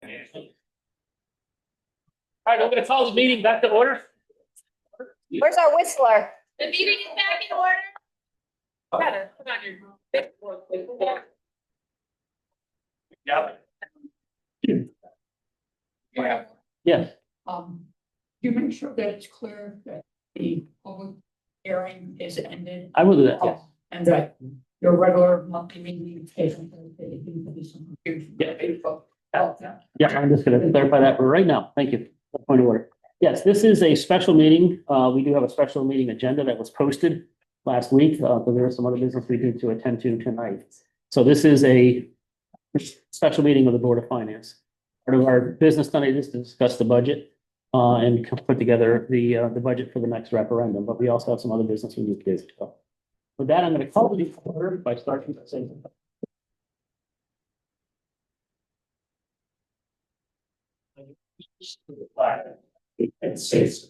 All right, I'm gonna call the meeting back to order. Where's our whistler? The meeting is back in order. Heather, come on here. Yeah. Yes, You make sure that it's clear that the public hearing is ended. I will do that, yes. And that your regular monthly meeting is some confusion. Yeah. Oh, Yeah, I'm just gonna clarify that for right now. Thank you. Point of order. Yes, this is a special meeting. We do have a special meeting agenda that was posted last week, but there was some other business we need to attend to tonight. So this is a special meeting of the Board of Finance. Part of our business tonight is to discuss the budget and put together the budget for the next referendum, but we also have some other business we need to do. So with that, I'm gonna call the meeting to order by starting by saying United States.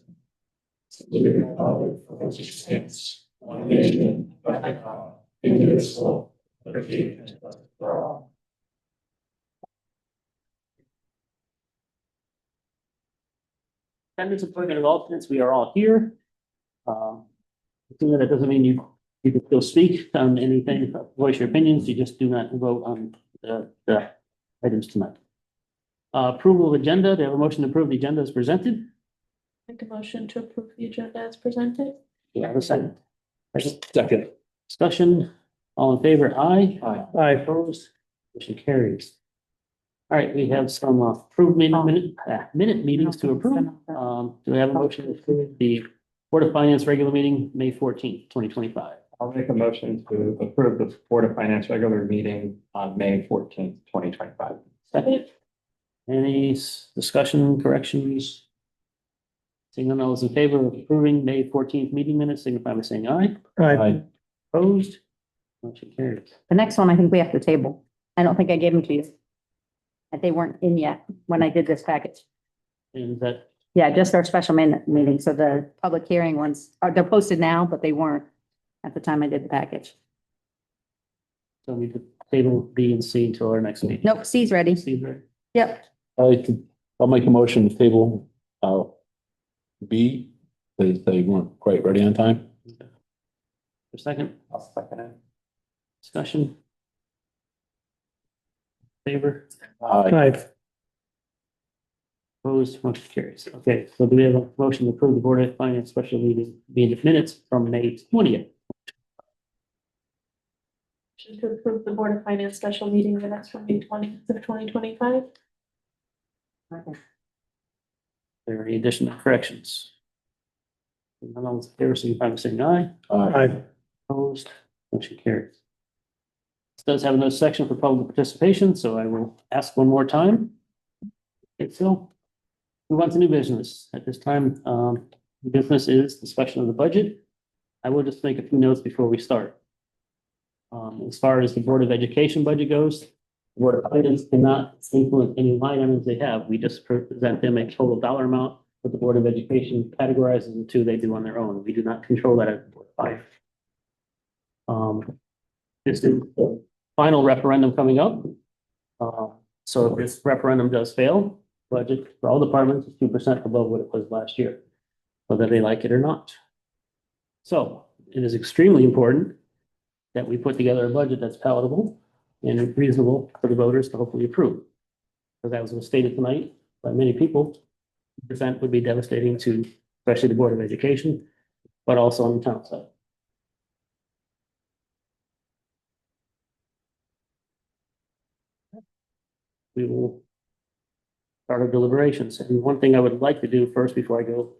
One nation, under God, indivisible, liberty and justice for all. attendance appointment of alternates, we are all here. Assuming that doesn't mean you can still speak on anything, voice your opinions, you just do not vote on the items tonight. Approval of agenda, do you have a motion to approve the agenda as presented? Make a motion to approve the agenda as presented. Do I have a second? Second. Discussion, all in favor, aye? Aye. Opposed, motion carries. All right, we have some approved minute meetings to approve. Do we have a motion to approve the Board of Finance regular meeting, May 14th, 2025? I'll make a motion to approve the Board of Finance regular meeting on May 14th, 2025. Second. Any discussion, corrections? Seeing none, all those in favor of approving May 14th meeting minutes, signify by saying aye. Aye. Opposed? Motion carries. The next one, I think we have to table. I don't think I gave them to you. And they weren't in yet when I did this package. And that, Yeah, just our special meeting. So the public hearing ones they're posted now, but they weren't at the time I did the package. so we could table B and C until our next meeting. Nope, C's ready. C, right? Yep. I'll make a motion to table, B, because they weren't quite ready on time. For a second, I'll second it. discussion. Favor, Aye. opposed, motion carries. Okay, so do we have a motion to approve the Board of Finance special meeting, meeting minutes from May 20th? Motion to approve the Board of Finance special meeting minutes from May 20th of 2025. Are there any additional corrections? None of those in favor, signify by saying aye. Aye. Opposed, motion carries. This does have another section for public participation, so I will ask one more time. Okay, so move on to new business. At this time, the business is discussion of the budget. I will just make a few notes before we start. As far as the Board of Education budget goes, the Board of Finance cannot influence any line items they have. We just present them a total dollar amount, but the Board of Education categorizes the two they do on their own. We do not control that at the Board of Finance. This is the final referendum coming up. So if this referendum does fail, budget for all departments is 2% above what it was last year, whether they like it or not. So it is extremely important that we put together a budget that's palatable and reasonable for the voters to hopefully approve. Because as was stated tonight by many people, percent would be devastating to especially the Board of Education, but also on the town side. We will start our deliberations. And one thing I would like to do first before I go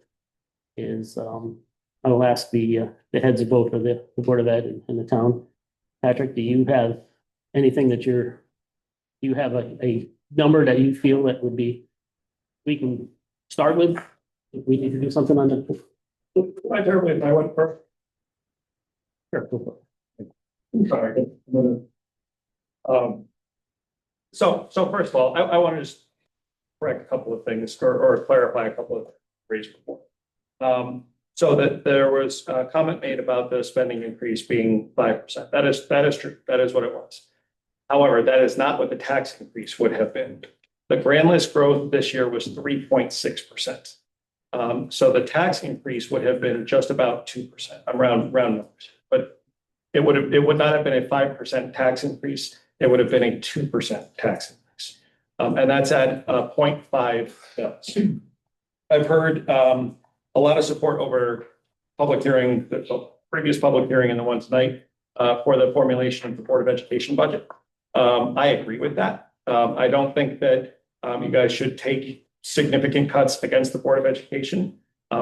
is I will ask the heads of both of the Board of Ed and the town. Patrick, do you have anything that do you have a number that you feel that would be, we can start with? If we need to do something on it. I terribly if I went first. Sure, go for it. I'm sorry. So first of all, I want to just correct a couple of things or clarify a couple of things raised before. So that there was a comment made about the spending increase being 5%. That is true. That is what it was. However, that is not what the tax increase would have been. The grand list growth this year was 3.6%. So the tax increase would have been just about 2%, around round numbers. But it would not have been a 5% tax increase. It would have been a 2% tax increase. And that's at 0.5 mils. I've heard a lot of support over public hearing, the previous public hearing and the one tonight for the formulation of the Board of Education budget. I agree with that. I don't think that you guys should take significant cuts against the Board of Education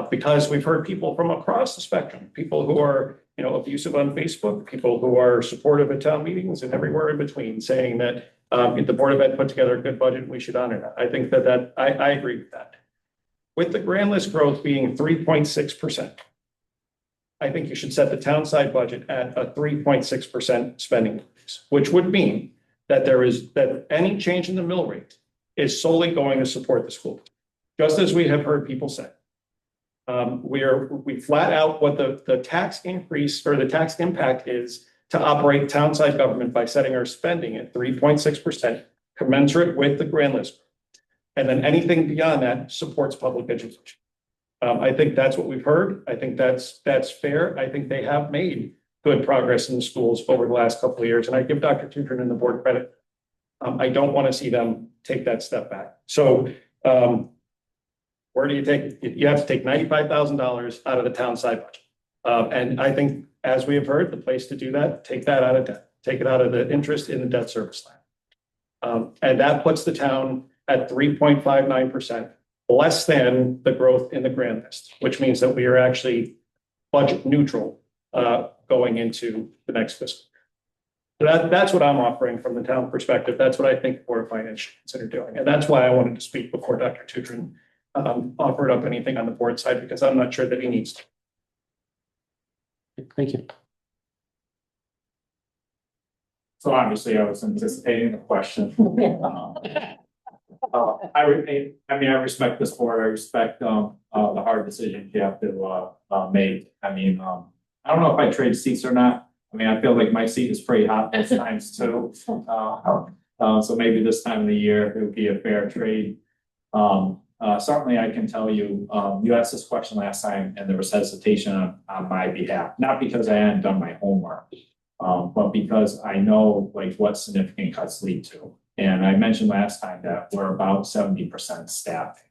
because we've heard people from across the spectrum, people who are, abusive on Facebook, people who are supportive at town meetings and everywhere in between, saying that if the Board of Ed put together a good budget, we should honor that. I think that I agree with that. With the grand list growth being 3.6%, I think you should set the town side budget at a 3.6% spending increase, which would mean that that any change in the mill rate is solely going to support the school. Just as we have heard people say. We flat out what the tax increase or the tax impact is to operate town side government by setting our spending at 3.6%, commensurate with the grand list. And then anything beyond that supports public education. I think that's what we've heard. I think that's fair. I think they have made good progress in the schools over the last couple of years. And I give Dr. Tudrin and the board credit. I don't want to see them take that step back. So where do you take it? You have to take $95,000 out of the town side budget. And I think, as we have heard, the place to do that, take that out of debt, take it out of the interest in the debt service line. And that puts the town at 3.59%, less than the growth in the grand list, which means that we are actually budget neutral going into the next fiscal year. So that's what I'm offering from the town perspective. That's what I think Board of Finance should consider doing. And that's why I wanted to speak before Dr. Tudrin offered up anything on the board side, because I'm not sure that he needs to. Thank you. So obviously I was anticipating the question. I respect this board. I respect the hard decisions you have to make. I don't know if I trade seats or not. I feel like my seat is pretty hot most times too. So maybe this time of the year it would be a fair trade. Certainly I can tell you, you asked this question last time and there was hesitation on my behalf, not because I hadn't done my homework, but because I know what significant cuts lead to. And I mentioned last time that we're about 70% staffing.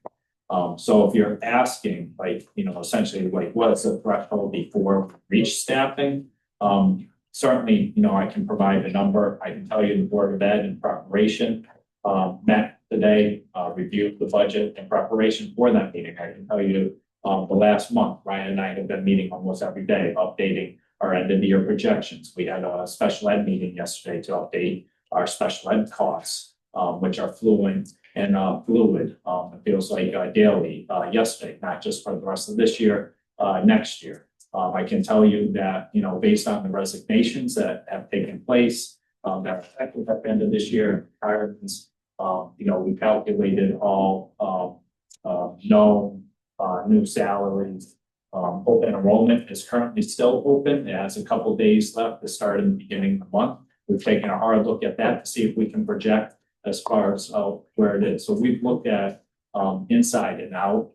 So if you're asking, essentially, what is the threshold before we reach staffing? Certainly, I can provide a number. I can tell you the Board of Ed in preparation met today, reviewed the budget in preparation for that meeting. I can tell you the last month, Ryan and I have been meeting almost every day, updating our end of the year projections. We had a special ed meeting yesterday to update our special ed costs, which are fluid. It feels like daily yesterday, not just for the rest of this year, next year. I can tell you that, based on the resignations that have taken place, that are effective at the end of this year, retirements, we calculated all known new salaries. Open enrollment is currently still open. It has a couple of days left to start in the beginning of the month. We've taken a hard look at that to see if we can project as far as where it is. So we've looked at inside and out.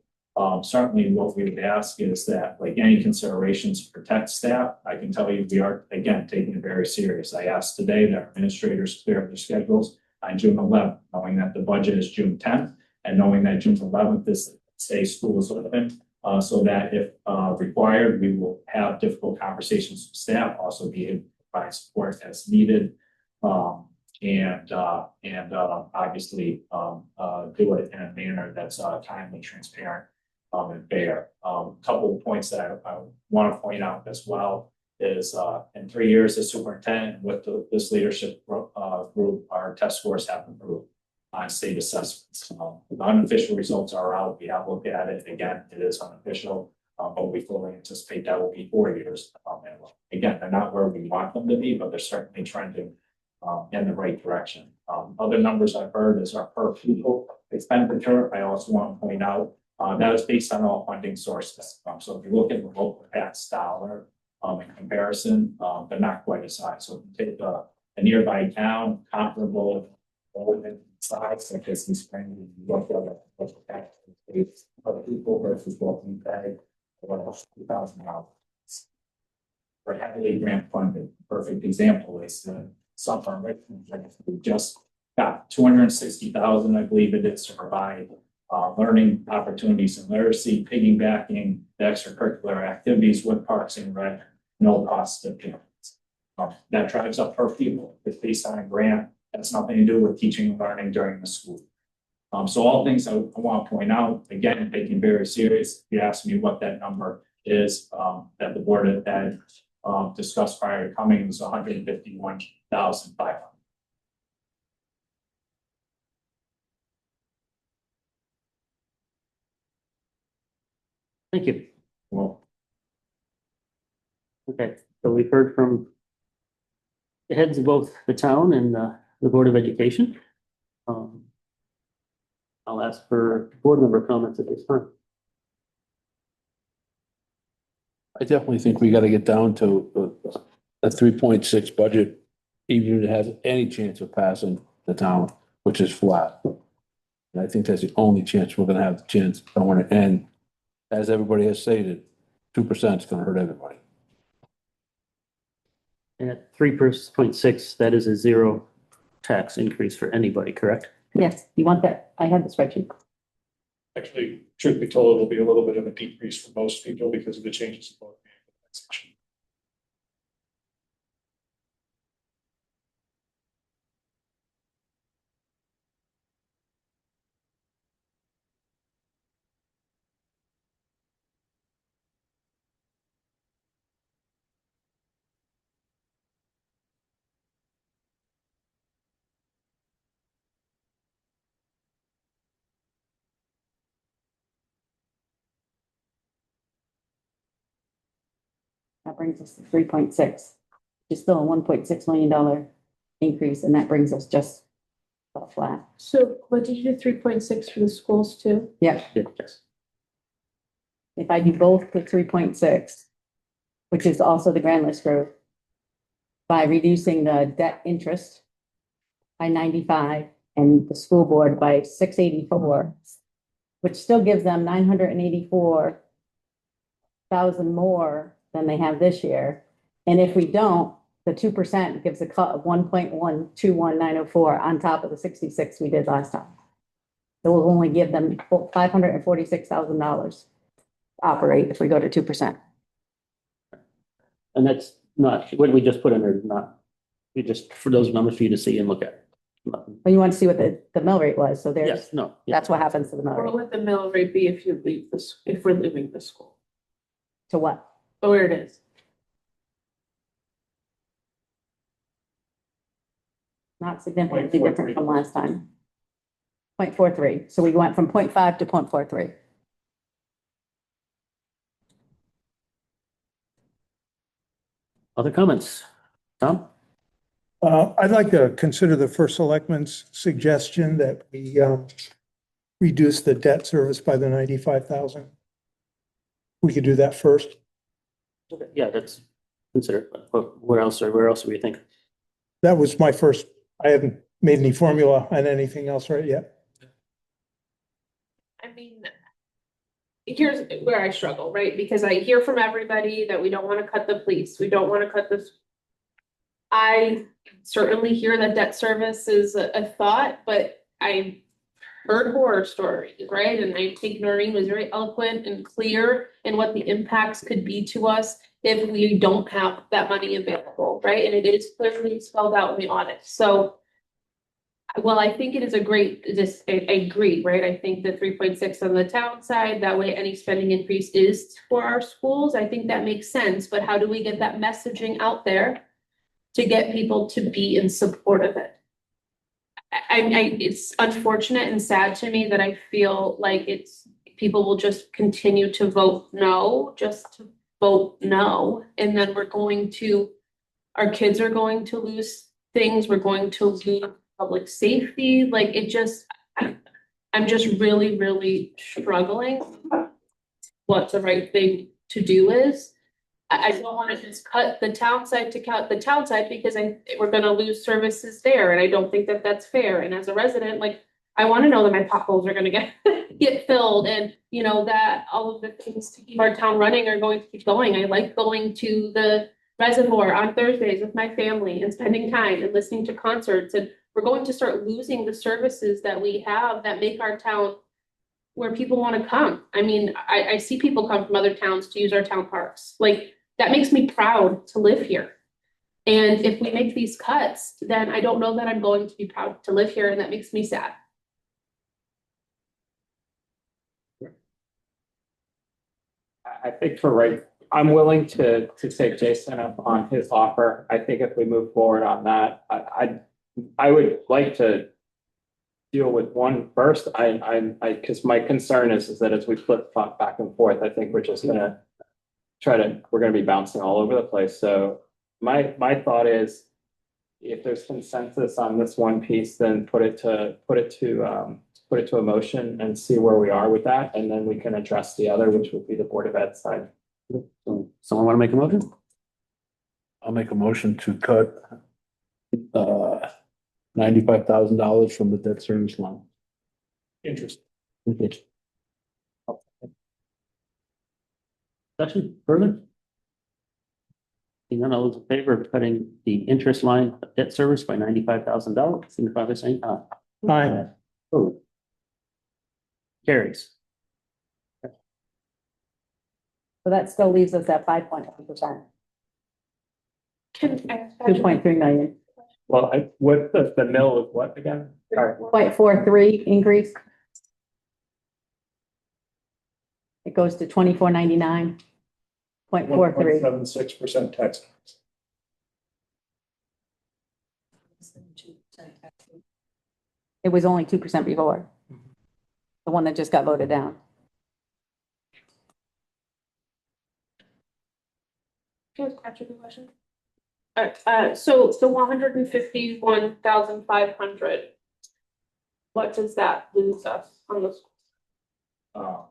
Certainly what we would ask is that any considerations to protect staff, I can tell you we are, again, taking it very serious. I asked today that administrators clear their schedules on June 11th, knowing that the budget is June 10th and knowing that June 11th is say school is open, so that if required, we will have difficult conversations with staff, also be able to provide support as needed. And obviously do it in a manner that's timely, transparent, and fair. Couple of points that I want to point out as well is in 3 years as superintendent with this leadership group, our test scores have improved on state assessments. The unofficial results are out. We have looked at it. Again, it is unofficial, but we fully anticipate that will be 4 years. And again, they're not where we want them to be, but they're certainly trending in the right direction. Other numbers I've heard is our per pupil expenditure. I also want to point out that is based on all funding sources. So if you look at the local tax dollar in comparison, they're not quite as high. So if you take a nearby town comparable Size, like this is kind of what other people versus what we pay, what $2,000. We're heavily grant funded. Perfect example is the Suffolk Richmond. We just got 260,000, I believe it is, to provide learning opportunities and literacy, piggybacking the extracurricular activities with Parks and Rec, no cost to parents. That drives up per pupil. It's based on a grant. That's nothing to do with teaching and learning during the school. So all things I want to point out, again, taking very serious. If you ask me what that number is, that the board had discussed prior to coming, was 151,500. Thank you. Well, Okay, so we've heard from the heads of both the town and the Board of Education. I'll ask for board member comments at this time. I definitely think we gotta get down to a 3.6 budget, even if it has any chance of passing the town, which is flat. And I think that's the only chance we're gonna have the chance. I want to end, as everybody has stated, 2% is gonna hurt everybody. And at 3.6, that is a zero tax increase for anybody, correct? Yes, you want that? I have the spreadsheet. Actually, truth be told, it'll be a little bit of a decrease for most people because of the changes. In taxation. That brings us to 3.6, which is still a $1.6 million increase, and that brings us just about flat. So what did you do, 3.6 for the schools too? Yeah, Yes. if I do both to 3.6, which is also the grand list growth, by reducing the debt interest by 95 and the school board by 684, which still gives them 984,000 more than they have this year. And if we don't, the 2% gives a cut of 1.121904 on top of the 66 we did last time. It will only give them $546,000 to operate if we go to 2%. And that's not, what we just put in there, is not, we just, for those numbers for you to see and look at. But you want to see what the mill rate was, so there's, Yes, no. yeah. that's what happens to the mill What rate. would the mill rate be if you leave this, if we're leaving the school? To what? Or where it is? Not significantly different from last time. 0.43, so we went from 0.5 to 0.43. Other comments? Tom? I'd like to consider the first selectman's suggestion that we reduce the debt service by the 95,000. We could do that first. Okay, yeah, that's considered, but where else do you think? That was my first, I haven't made any formula on anything else right yet. I mean, here's where I struggle, right? Because I hear from everybody that we don't want to cut the police, we don't want to cut this. I certainly hear that debt service is a thought, but I heard horror stories, right? And I think Noreen was very eloquent and clear in what the impacts could be to us if we don't have that money available, right? And it is clearly spelled out in the audit. So, well, I think it is a great, I agree, right? I think the 3.6 on the town side, that way any spending increase is for our schools. I think that makes sense, but how do we get that messaging out there to get people to be in support of it? It's unfortunate and sad to me that I feel like people will just continue to vote no, just to vote no. And then our kids are going to lose things. We're going to lose public safety. Like I'm just really, really struggling what the right thing to do is. I don't wanna just cut the town side to cut the town side because we're gonna lose services there, and I don't think that that's fair, and as a resident, like, I wanna know that my potholes are gonna get filled, and, you know, that all of the things to keep our town running are going to keep going. I like going to the reservoir on Thursdays with my family and spending time and listening to concerts, and we're going to start losing the services that we have that make our town where people want to come. I mean, I see people come from other towns to use our town parks. Like, that makes me proud to live here. And if we make these cuts, then I don't know that I'm going to be proud to live here, and that makes me sad. I think for right, I'm willing to take Jason up on his offer. I think if we move forward on that, I would like to deal with one first. Because my concern is that as we flip flop back and forth, I think we're just gonna we're gonna be bouncing all over the place. So my thought is, if there's consensus on this one piece, then put it to a motion and see where we are with that, and then we can address the other, which would be the Board of Ed side. So, someone want to make a motion? I'll make a motion to cut $95,000 from the debt service line. Interesting. Discussion further? Seeing none, all those in favor of cutting the interest line of debt service by $95,000, signify by saying aye. Aye. Opposed? Carries. So that still leaves us at 5.1%, Can I? 2.3 million. Well, what the mill of what again? Sorry. 0.43 increase. It goes to 24.99. 0.43. 1.76% tax. It was only 2% before. The one that just got voted down. Can I ask Patrick a question? So the 151,500. What does that lose us on the? So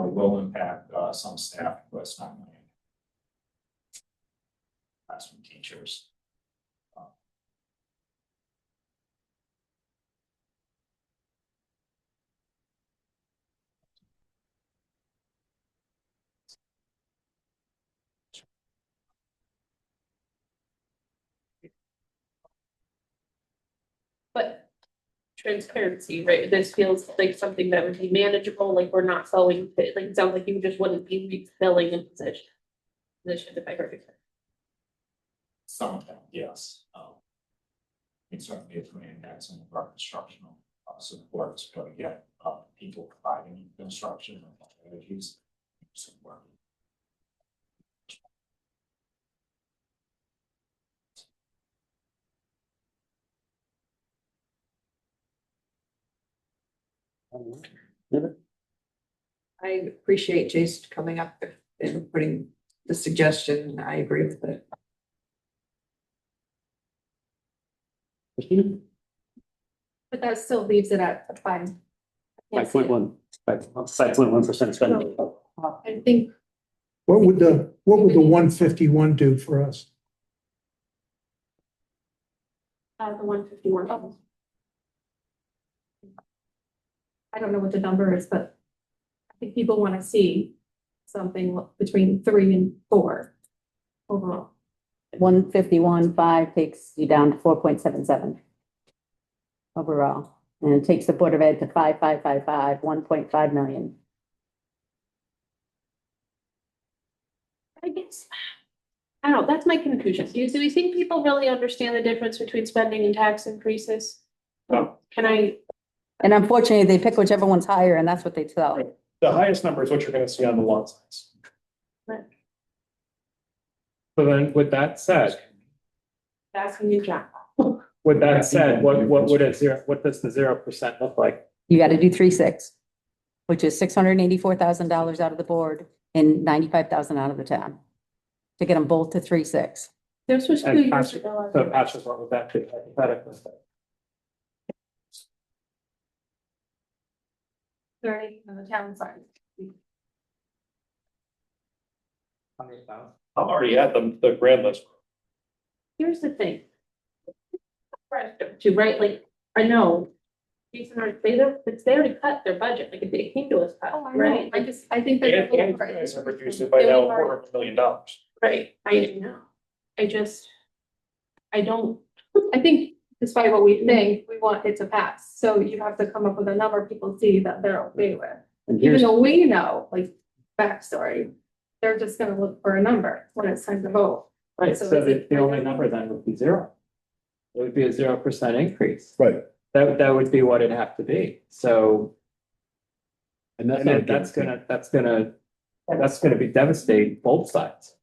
it will impact some staff, but it's not many. Classroom teachers. But transparency, right? This feels like something that would be manageable, like we're not selling, like it sounds like you just wouldn't be refilling a position if I heard it. Some of them, yes. It certainly is going to impact some of our instructional supports, but again, people providing instruction and strategies support. I appreciate Jason coming up and putting the suggestion. I agree with it. Christina? But that still leaves it at 5. 5.1% spending. I think What would the 151 do for us? the 151. I don't know what the number is, but I think people want to see something between 3 and 4 overall. 151.5 takes you down to 4.77 overall. And it takes the Board of Ed to 5.555, 1.5 million. I guess, I don't know, that's my confusion. Do we think people really understand the difference between spending and tax increases? No. Can I, And unfortunately, they pick whichever one's higher and that's what they sell. The highest number is what you're gonna see on the lawn signs. So then, with that said, asking you, John? what does the 0% look like? You got to do 3.6, which is $684,000 out of the board and 95,000 out of the town. To get them both to 3.6. This was 2 And years Patrick, ago. so Patrick, what would that be hypothetically? 30 on the town side. I'm already at the grand list. Here's the thing. To, right, like, I know. Jason already, they already cut their budget, like, if they came to us, cut, right? Like, I think And that. you guys have reduced it by now $250,000. right, I know. I don't, I think despite what we think, we want it to pass. So you have to come up with a number people see that they're okay with. And Even here's, though we know, like, backstory, they're just gonna look for a number when it's time to vote. Right, So so is it- the only number then would be zero. It would be a 0% increase. Right. That would be what it'd have to be, so. And that's And not a then that's guarantee. gonna be devastating both sides.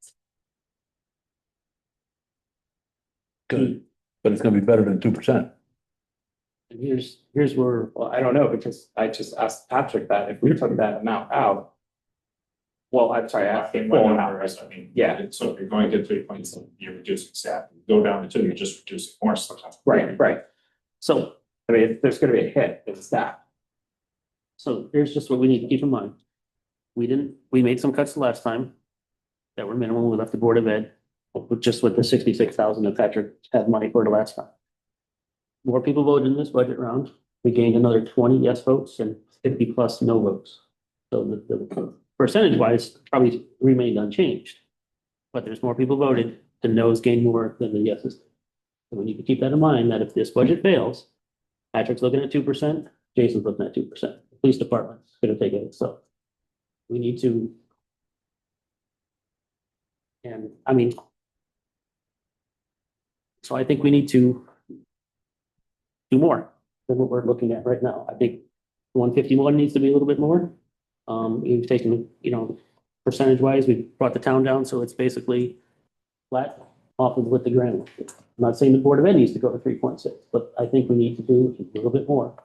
Good, but it's gonna be better than 2%. and here's where, Well, I don't know, because I just asked Patrick that if we took that amount out. Well, I'm sorry, I asked I the mean, full what amount, number right? is, I mean. Yeah. So if you're going to 3.7, you're reducing staff, you go down to 2, you're just reducing more stuff. Right. so, I mean, if there's gonna be a hit, it's that. so here's just what we need to keep in mind. We made some cuts last time that were minimal. We left the Board of Ed with the 66,000 that Patrick had money for the last time. More people voted in this budget round. We gained another 20 yes votes and 50 plus no votes. So the percentage wise probably remained unchanged. But there's more people voted, the no's gained more than the yeses. So we need to keep that in mind, that if this budget fails, Patrick's looking at 2%, Jason's looking at 2%. The police department's gonna take it, so. We need to. And I mean. So I think we need to. Do more than what we're looking at right now. I think 151 needs to be a little bit more. We've taken, percentage wise, we brought the town down, so it's basically flat off of what the grant. I'm not saying the Board of Ed needs to go to 3.6, but I think we need to do a little bit more.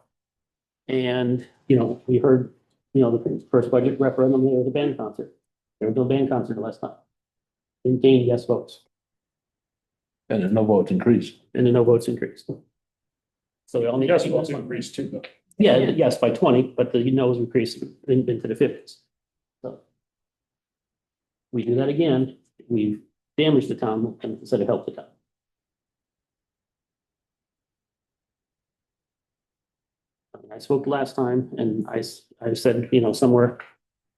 And, we heard, the first budget referendum, there was a band concert. There was no band concert the last time. Didn't gain yes votes, And the no votes increased. and the no votes increased. So we all need. to Yes, keep well, that it's in mind. increased too, though. Yeah, yes, by 20, but the no's increased into the 50s. So. We do that again, we've damaged the town instead of helped the town. I spoke last time and I said, somewhere,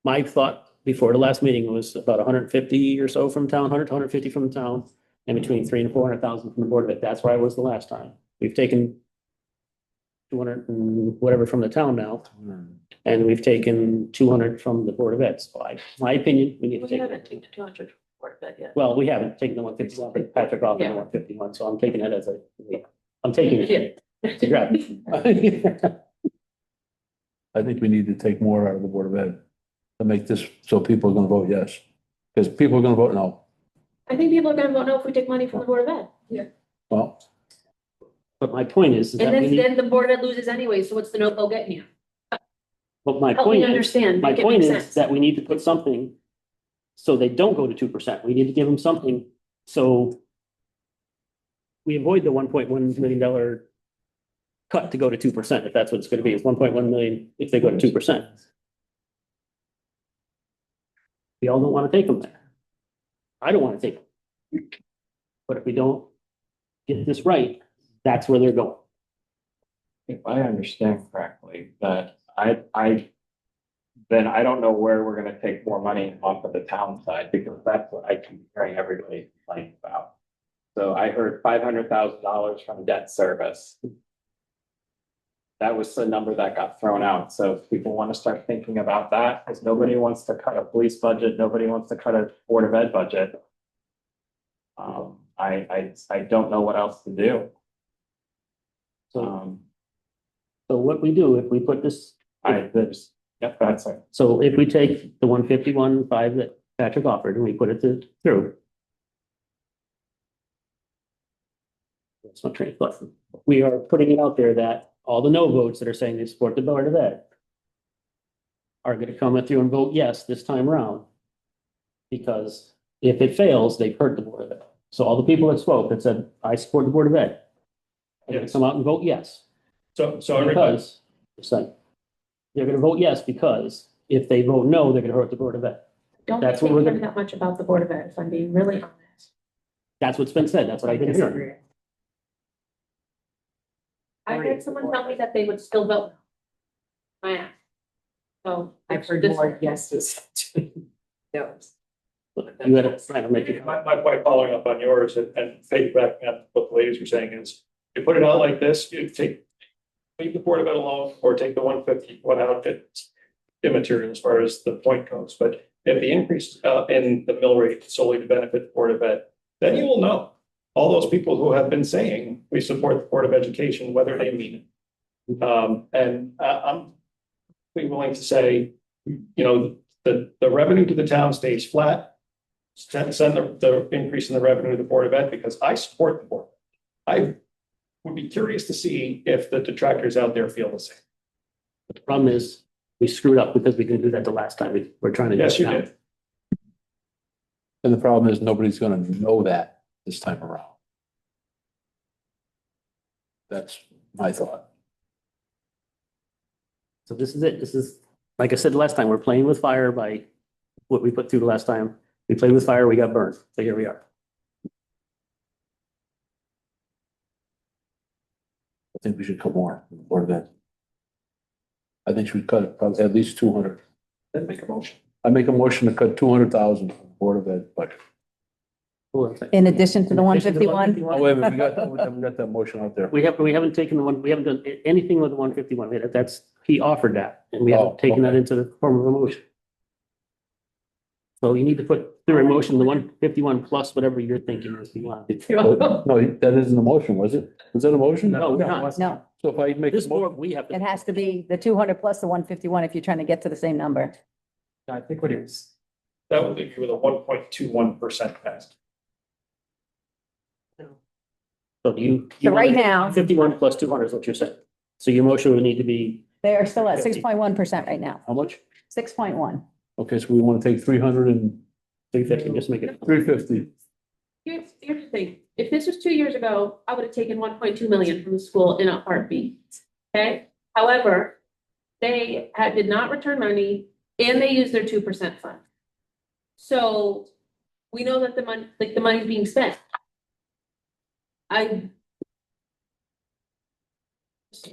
my thought before the last meeting was about 150 or so from town, 100 to 150 from the town, and between 300 and 400,000 from the Board of Ed. That's where I was the last time. We've taken 200 and whatever from the town now, and we've taken 200 from the Board of Ed. So my opinion, we need to We take. haven't taken 200 for it yet. Well, we haven't taken the 151, but Patrick off the Yeah. 151, so I'm taking it as I'm taking it. To grab it. I think we need to take more out of the Board of Ed to make this, so people are gonna vote yes. Because people are gonna vote no. I think people are gonna vote no if we take money from the Board of Ed. Well, But my point is that And we then, need, then the Board of Ed loses anyway, so what's the no vote getting you? but my Help point me is, understand, my make it point make is sense. that we need to put something so they don't go to 2%. We need to give them something, so we avoid the $1.1 million cut to go to 2%, if that's what it's gonna be. It's 1.1 million if they go to 2%. We all don't wanna take them there. I don't wanna take them. But if we don't get this right, that's where they're going. If I understand correctly, that then I don't know where we're gonna take more money off of the town side, because that's what I keep hearing everybody complain about. So I heard $500,000 from debt service. That was the number that got thrown out, so if people wanna start thinking about that, because nobody wants to cut a police budget, nobody wants to cut a Board of Ed budget. I don't know what else to do. So, so what we do, if we put this, Yep, that's it. so if we take the 151.5 that Patrick offered and we put it through. That's my train of thought. We are putting it out there that all the no votes that are saying they support the Board of Ed are gonna come through and vote yes this time around. Because if it fails, they've hurt the Board of Ed. So all the people that spoke that said, I support the Board of Ed, are gonna Yes. come out and vote yes. So everybody, Because, they're gonna vote yes because if they vote no, they're gonna hurt the Board of Ed. Don't That's think what we're care gonna- that much about the Board of Ed, if I'm being really honest. That's what's been said. That's what I've been hearing. I had someone tell me that they would still vote. I asked. So. I've heard this- more yeses. No. You had a, trying to make it. My point following up on yours and piggybacking on what the ladies were saying is, you put it out like this, you leave the Board of Ed alone, or take the 151 out, it's immaterial as far as the point goes, but if the increase in the mill rate solely to benefit the Board of Ed, then you will know all those people who have been saying we support the Board of Education, whether they mean it. I'm willing to say, the revenue to the town stays flat. Send the increase in the revenue to the Board of Ed, because I support the board. I would be curious to see if the detractors out there feel the same. The problem is, we screwed up because we didn't do that the last time. We're trying to. do Yes, it you now. did. And the problem is nobody's gonna know that this time around. That's my thought. So this is it. This is, like I said last time, we're playing with fire by what we put through the last time. We played with fire, we got burned. So here we are. I think we should cut more from the Board of Ed. I think we should cut probably at least 200. Then make a motion. I make a motion to cut 200,000 from the Board of Ed budget. Hold on a second. In addition to the one In addition to fifty-one? Oh, wait a minute, we got that motion out there. We haven't taken the one, we haven't done anything with the 151. That's, he offered that, and we Oh, haven't taken that okay. into the form of a motion. So you need to put through a motion, the 151 plus whatever you're thinking if you want. No, that isn't a motion, was it? Was that a motion? No, not. No, So if I make. This a mo- board, we have to. it has to be the 200 plus the 151 if you're trying to get to the same number. I think what he was, That would leave you with a 1.21% pass. So do you? So right now, 51 plus 200 is what you're saying. So your motion would need to be, they are still at 50. 6.1% right now, How much? 6.1. Okay, so we want to take 300 and 350, just make it. 350. Here's the thing, if this was 2 years ago, I would have taken 1.2 million from the school in a heartbeat. Okay, however, did not return money and they used their 2% fund. So we know that the money's being spent. I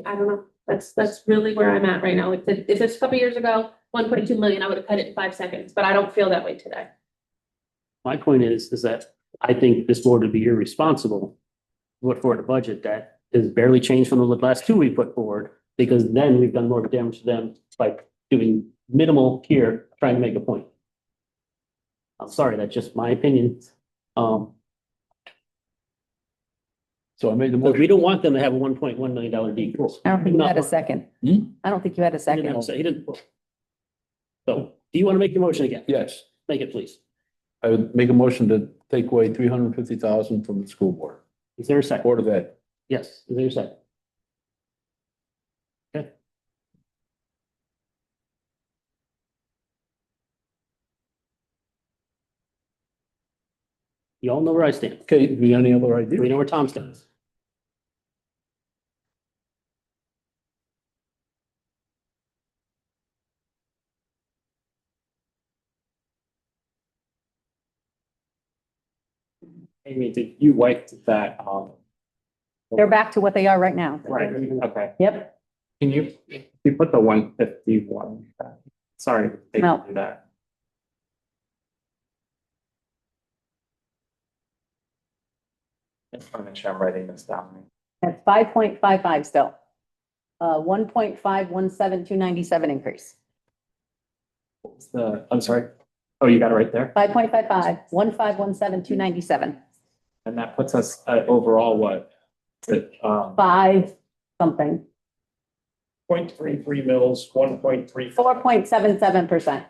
don't know, that's really where I'm at right now. If it's a couple years ago, 1.2 million, I would have cut it in 5 seconds, but I don't feel that way today. My point is that I think this board would be irresponsible to put forward a budget that is barely changed from the last two we put forward, because then we've done more damage to them by doing minimal here, trying to make a point. I'm sorry, that's just my opinion. So I made the But we motion. don't want them to have a $1.1 million decrease. I don't think you had a No. second. Hmm? I don't think you had a He didn't have second. to say- he didn't. So, do you want to make your motion again? Yes, Make it, please. I would make a motion to take away 350,000 from the school board, Is there a second? Board of Ed. Yes, is there a second? Okay. You all know where I stand. Okay, do you have any other idea? We know where Tom stands. Amy, did you wipe that, They're back to what they are right now. right, okay. Yep. Can you put the 151 back? Sorry, they No. can do that. Just want to make sure I'm writing this down. At 5.55 still. 1.517297 increase. What's the, I'm sorry. Oh, you got it right there. 5.55, 1517297, And that puts us at overall what? To, 5 something, 0.33 mils, 1.34. 4.77%.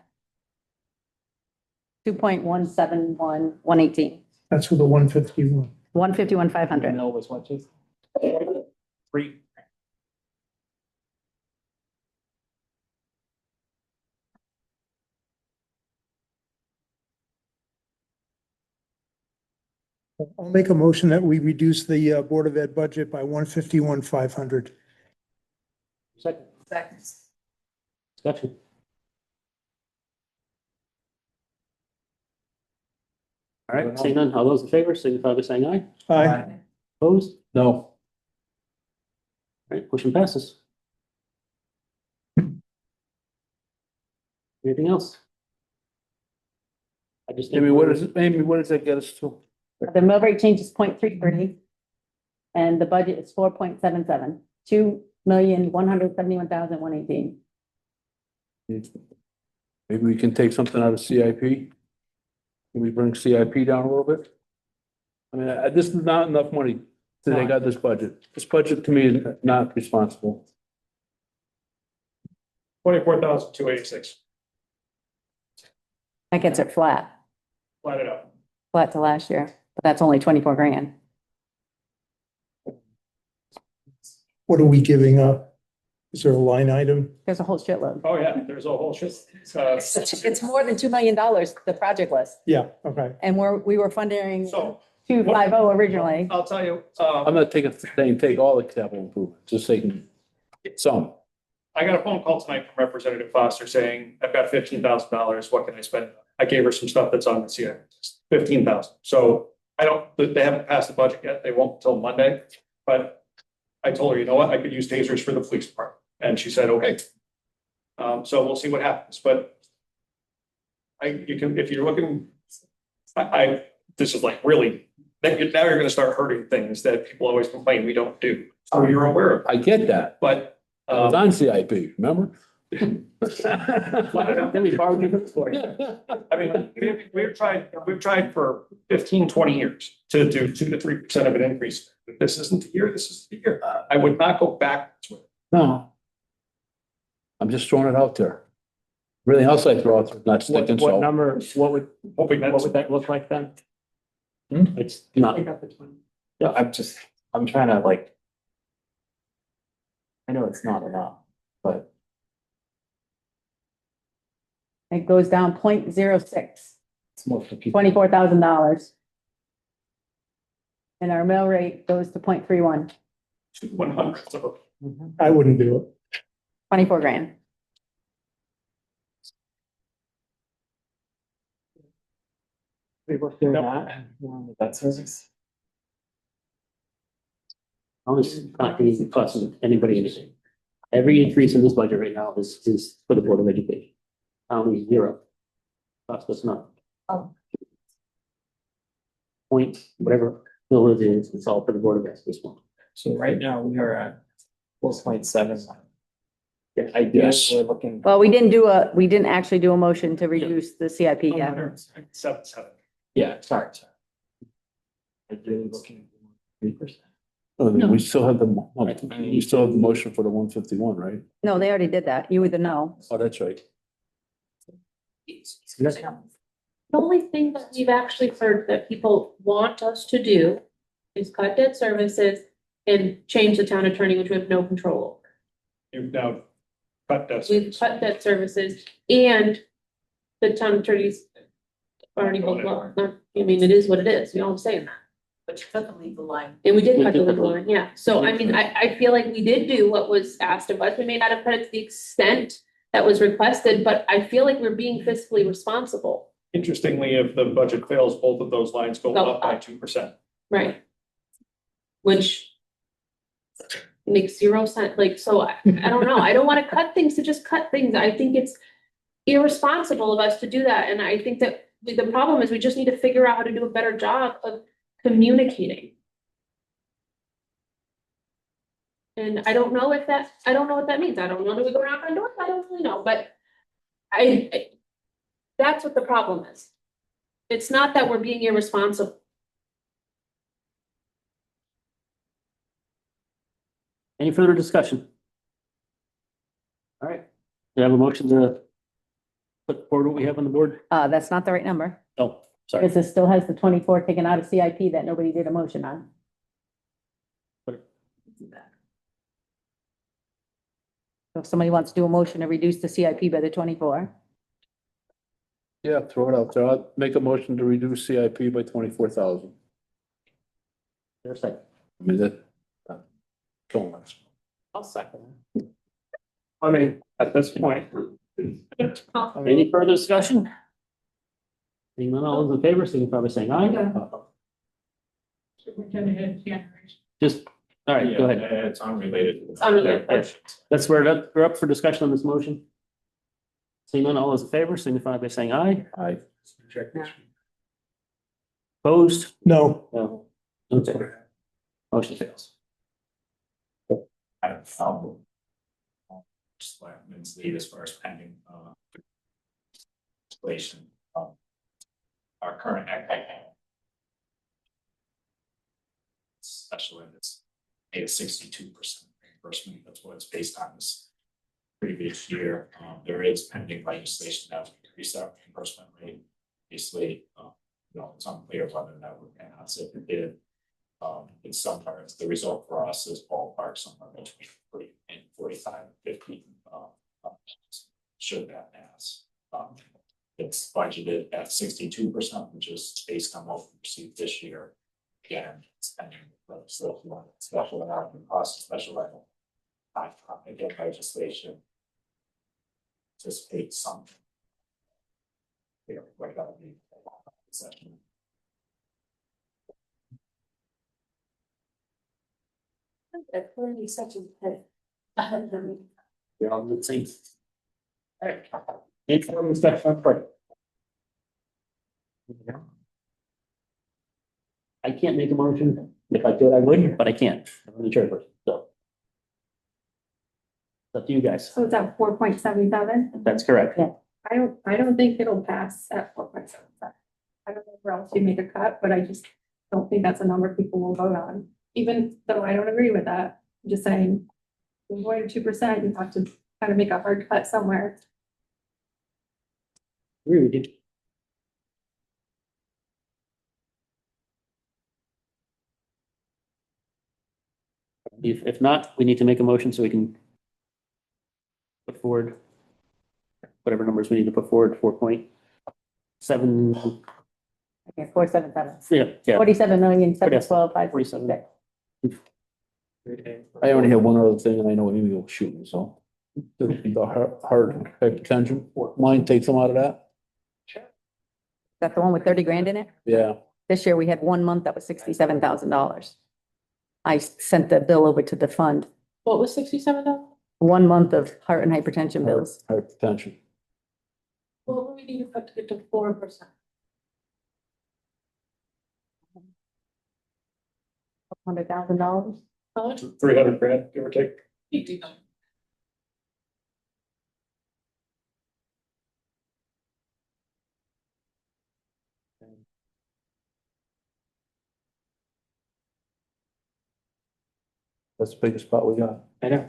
2.171, 118, That's for the 151. 151, 500. mill was what, just? 3. I'll make a motion that we reduce the Board of Ed budget by 151, 500. Second, Seconds. discussion. right, seeing none, all those in favor, signify by saying aye. Aye. Opposed? No, All right, motion passes. Anything else? I just. think Amy, what we're- is it, Amy, what does that get us to? The mill rate change is 0.33, and the budget is 4.77, 2,171,118. Maybe we can take something out of CIP? Can we bring CIP down a little bit? I mean, this is not enough money to take out this budget. This budget to me is not responsible. 24,286, That gets it flat, flat it out. flat to last year, but that's only 24 grand. What are we giving up? Is there a line item? There's a whole shitload. Oh, yeah, there's a whole shit. It's more than $2 million, the project list, Yeah, okay. and we were funding So 250 originally. I'll tell you, I'm not taking, saying take all the capital improvements, just taking some. I got a phone call tonight from Representative Foster saying, I've got $15,000, what can I spend? I gave her some stuff that's on the CIP, 15,000. So I don't, they haven't passed the budget yet, they won't until Monday, but I told her, you know what, I could use tasers for the police department, and she said, okay. So we'll see what happens, but you can, if you're looking, this is like really, now you're gonna start hurting things that people always complain we don't do, so you're aware of, I get that. but. I was on CIP, remember? Then we borrowed your for you. I mean, we've tried for 15, 20 years to do 2 to 3% of an increase. This isn't the year, this is the year. I would not go backwards with it. No. I'm just throwing it out there. Everything else I throw out there is not sticking, What so. number, Hoping what that's, would that look like then? Hmm? It's not, I'm trying to like. I know it's not enough, but It goes down 0.06, it's more for people. $24,000. And our mill rate goes to 0.31, 100. So I wouldn't do it. 24 grand. We work through that, that service. honestly, not gonna be costing anybody anything. Every increase in this budget right now is for the Board of Education. County zero. Cost us nothing. Oh. Point, whatever bill it is, it's all for the Board of Education. So right now we are at 4.7. Yeah, Ideally, we're looking. Well, we didn't actually do a motion to reduce the CIP yet. 7. Yeah, sorry. Ideally looking at 3%. Oh, we still have we still have the motion for the 151, right? No, they already did that. You either know. Oh, that's right. The only thing that we've actually heard that people want us to do is cut debt services and change the town attorney, which we have no control over. You've now cut that. We've cut debt services and the town attorney's already, well, not, I mean, it is what it is, you know what I'm saying? But you cut the legal line. And we did We cut the did cut legal the- line, yeah. So I mean, I feel like we did do what was asked of us. We may not have cut it to the extent that was requested, but I feel like we're being fiscally responsible. Interestingly, if the budget fails, both of those lines go Go up by up. 2%. Right. Which makes 0 sense, like, so I don't know, I don't wanna cut things to just cut things, I think it's irresponsible of us to do that, and I think that the problem is we just need to figure out how to do a better job of communicating. And I don't know what that means, I don't know, do we go knock on doors, I don't really know, but that's what the problem is. It's not that we're being irresponsible. Any further discussion? All right, do you have a motion to put forward what we have on the board? That's not the right number. Oh, sorry. Because it still has the 24 taken out of CIP that nobody did a motion on. So if somebody wants to do a motion to reduce the CIP by the 24, Yeah, throw it out there. I'll make a motion to reduce CIP by 24,000. There's a second. I mean, that. Don't let's. I'll second it. I mean, at this point. Any further discussion? Seeing none, all those in favor, signify by saying aye. Superintendent January. Just, all right, go ahead. Yeah, it's unrelated. It's unrelated. That's where we're up for discussion on this motion. Seeing none, all those in favor, signify by saying aye. Aye. Opposed? No, No. Okay. Motion fails. I don't know. Just like it's lead as far as pending, legislation, our current act. Special ed is made a 62% reimbursement, that's what it's based on this previous year. There is pending legislation that would increase that reimbursement rate. Obviously, it's unclear whether that would pass. If it did, in some parts, the result for us is ballpark somewhere between 40 and 45 and 50. Should that pass, it's budgeted at 62%, which is based on what we received this year. Again, it's pending special ed, cost of special ed. Again, legislation. Anticipate something. What that would be. Session. That's clearly such a pit. We're all in the same. All right. Any further discussion on Friday? I can't make a motion. If I could, I would, but I can't. I'm the chairperson, so. It's up to you guys. So it's at 4.77? That's correct. Yeah. I don't think it'll pass at 4.77. I don't know where else you make a cut, but I just don't think that's a number people will vote on, even though I don't agree with that. I'm just saying, if you're going to 2%, you have to kind of make a hard cut somewhere. Agree with you. If not, we need to make a motion so we can put forward whatever numbers we need to put forward, 4.7, Okay, 477. yeah. 47,712,546. I only have one other thing, and I know Amy will shoot me, so. The heart hypertension, mine takes them out of that? That's the one with 30 grand in it? Yeah, This year we had 1 month that was $67,000. I sent the bill over to the fund, What was $67? 1 month of heart and hypertension bills. hypertension. What would we need to cut to get to 4%? $100,000. How much? 300 grand, give or take. That's the biggest spot we got. I know,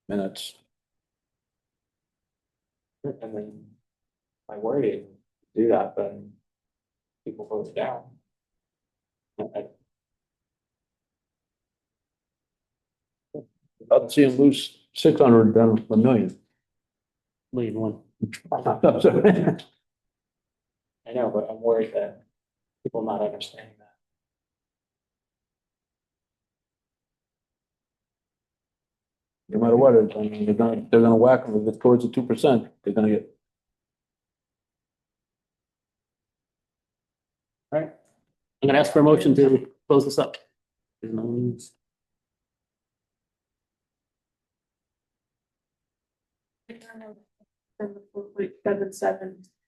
Minutes. I mean, I worry if we do that, then people vote it down. I'd see him lose 600 down to 1 million. Million one. I know, but I'm worried that people not understanding that. No matter what, I mean, they're gonna whack them if it's towards the 2%, they're gonna get. All right. I'm gonna ask for a motion to close this up.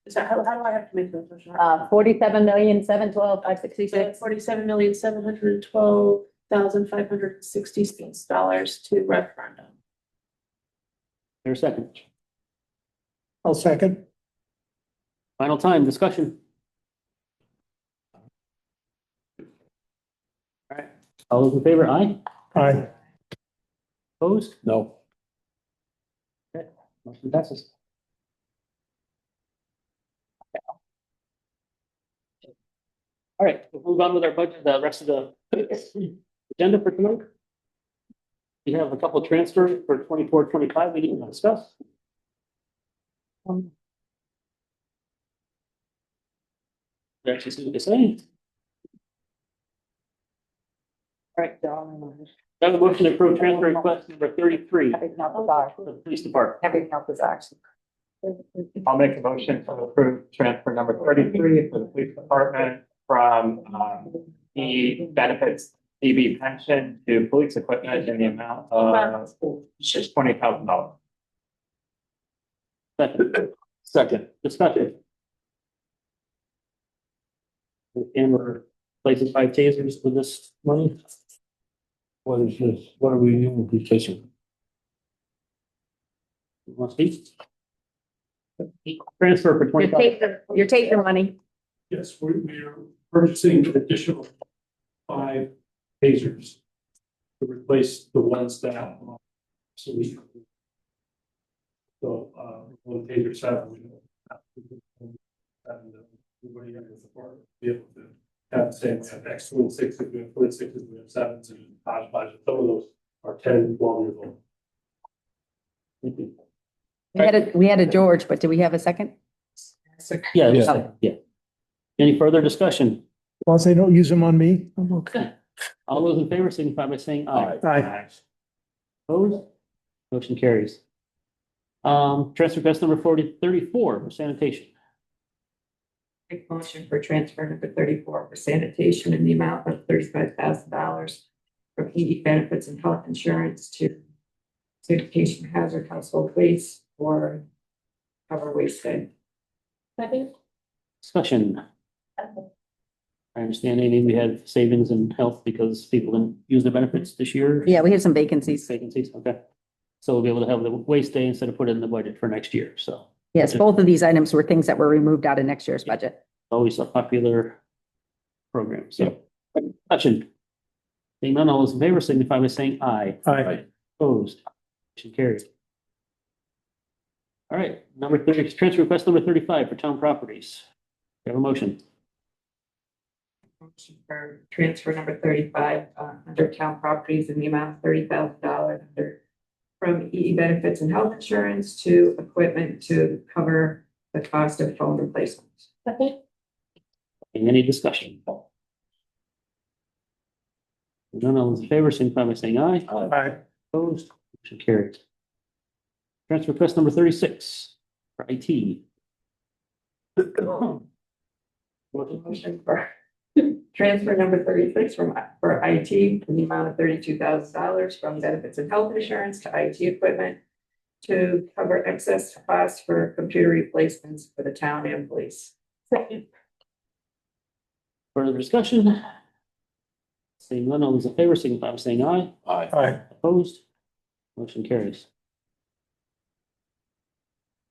Is that, how do I have to make those? 47,712,566. $47,712,566 to referendum. There's a second. I'll second. Final time, discussion. All right, all those in favor, aye? Aye. Opposed? No. Motion passes. All right, we'll move on with our budget, the rest of the agenda for tonight. We have a couple of transfers for 24-25 we need to discuss. Actually, see what they say. All right, I have a motion to approve transfer request number 33 Everything else is ours. for the police department. Everything else is ours. I'll make a motion to approve transfer number 33 for the police department from, the benefits DB pension to police equipment in the amount of $20,000. Second, Second. discussion. And we're replacing 5 tasers with this money. What is this? What are we doing with replacing? Want to speak? Transfer for You're taking the money. Yes, we're purchasing an additional 5 tasers to replace the ones that are obsolete. So, one taser 7. We don't have to- and everybody in the department be able to have the same, we have X26, we have 46s, we have 7s, and hodgepodge. Some of those are 10, 12 years old. We had a George, but do we have a second? Yeah, Yeah. yeah. Any further discussion? As long as they don't use them on me, I'm okay. All those in favor signify by saying aye. Aye. Opposed? Motion carries. Transfer request number 34 for sanitation. Make motion for transfer number 34 for sanitation in the amount of $35,000 from ED benefits and health insurance to sanitation hazard household waste or cover waste day. Second. Discussion. I understand, Amy, we had savings in health because people didn't use their benefits this year. Yeah, we had some vacancies. Vacancies, okay. So we'll be able to have the waste day instead of put it in the budget for next year, so Yes, both of these items were things that were removed out of next year's budget. always a popular program, so. Discussion. Seeing none, all those in favor signify by saying aye. Aye. Opposed, motion carries. All right, number 30, transfer request number 35 for town properties. We have a motion. Motion for transfer number 35 under town properties in the amount of $30,000 under from EE benefits and health insurance to equipment to cover the cost of phone replacements. Second. Any discussion? None, all those in favor signify by saying aye. Aye. Opposed, motion carries. Transfer request number 36 for IT. Motion for transfer number 36 for IT in the amount of $32,000 from benefits and health insurance to IT equipment to cover excess costs for computer replacements for the town and police. Second. Further discussion? Seeing none, all those in favor signify by saying aye. Aye. Aye. Opposed? Motion carries.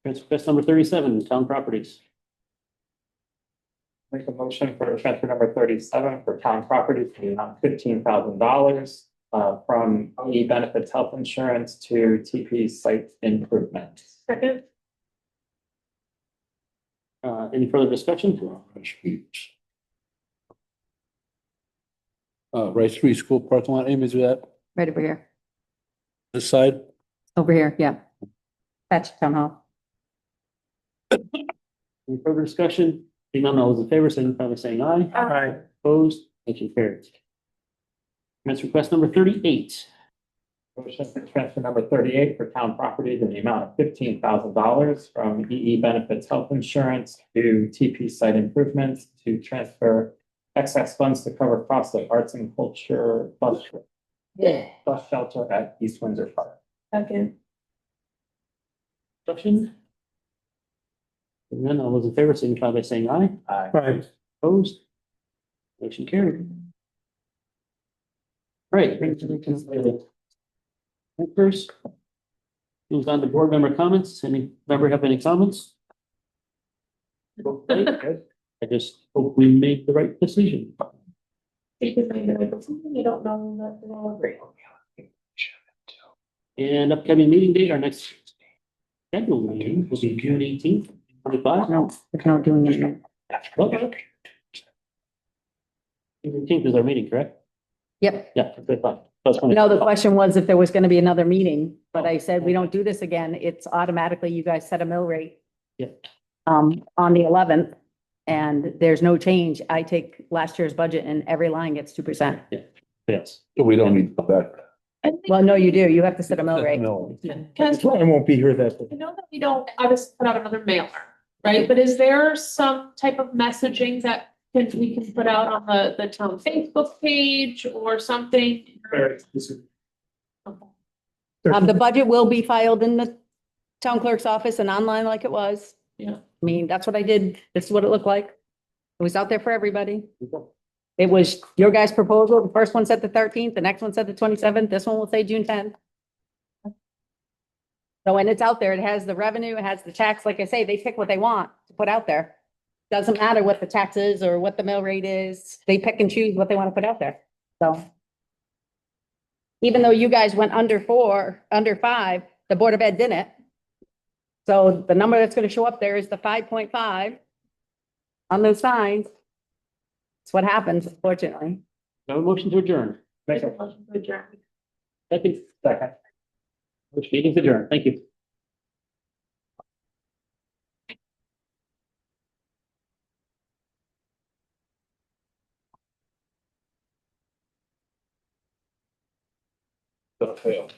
Transfer request number 37, town properties. Make a motion for transfer number 37 for town property to the amount of $15,000 from EE benefits health insurance to TP site improvement. Second. Any further discussion? Rice Street School parking lot, Amy, is that Right over here. this side? Over here, yeah. That's town hall. Any further discussion? Seeing none, all those in favor signify by saying aye. Aye. Opposed? Motion carries. Transfer request number 38. Motion for transfer number 38 for town properties in the amount of $15,000 from EE benefits health insurance to TP site improvements to transfer excess funds to cover costs of arts and culture bus shelter at East Windsor Park. Second. Discussion? Seeing none, all those in favor signify by saying aye. Aye. Opposed? Motion carried. All right. First, moves on to board member comments. Any member have any comments? I just hope we made the right decision. Because you don't know that they're all agree. And upcoming meeting date, our next scheduled meeting will be June 18th, 25. No, we're not doing it. June 18th is our meeting, correct? Yep. Yeah. Okay, fine. That's when it- No, the question was if there was gonna be another meeting, but I said, we don't do this again. It's automatically, you guys set a mill rate. Yeah. On the 11th, and there's no change. I take last year's budget and every line gets 2%. Yes. So we don't need to go back. Well, no, you do. You have to set a mill rate. No. Because I won't be here that. I know that we don't obviously put out another mailer, right? But is there some type of messaging that we can put out on the town Facebook page or something? Very specific. Okay. The budget will be filed in the town clerk's office and online like it was. Yeah. I mean, that's what I did. This is what it looked like. It was out there for everybody. It was your guys' proposal. The first one said the 13th, the next one said the 27th. This one will say June 10th. So when it's out there, it has the revenue, it has the tax. Like I say, they pick what they want to put out there. Doesn't matter what the tax is or what the mill rate is. They pick and choose what they want to put out there. So even though you guys went under 4, under 5, the Board of Ed didn't. So the number that's going to show up there is the 5.5 on those signs. It's what happens, unfortunately. No motion to adjourn. Make a motion to adjourn. Second. Which meeting's adjourned. Thank you. Gonna fail.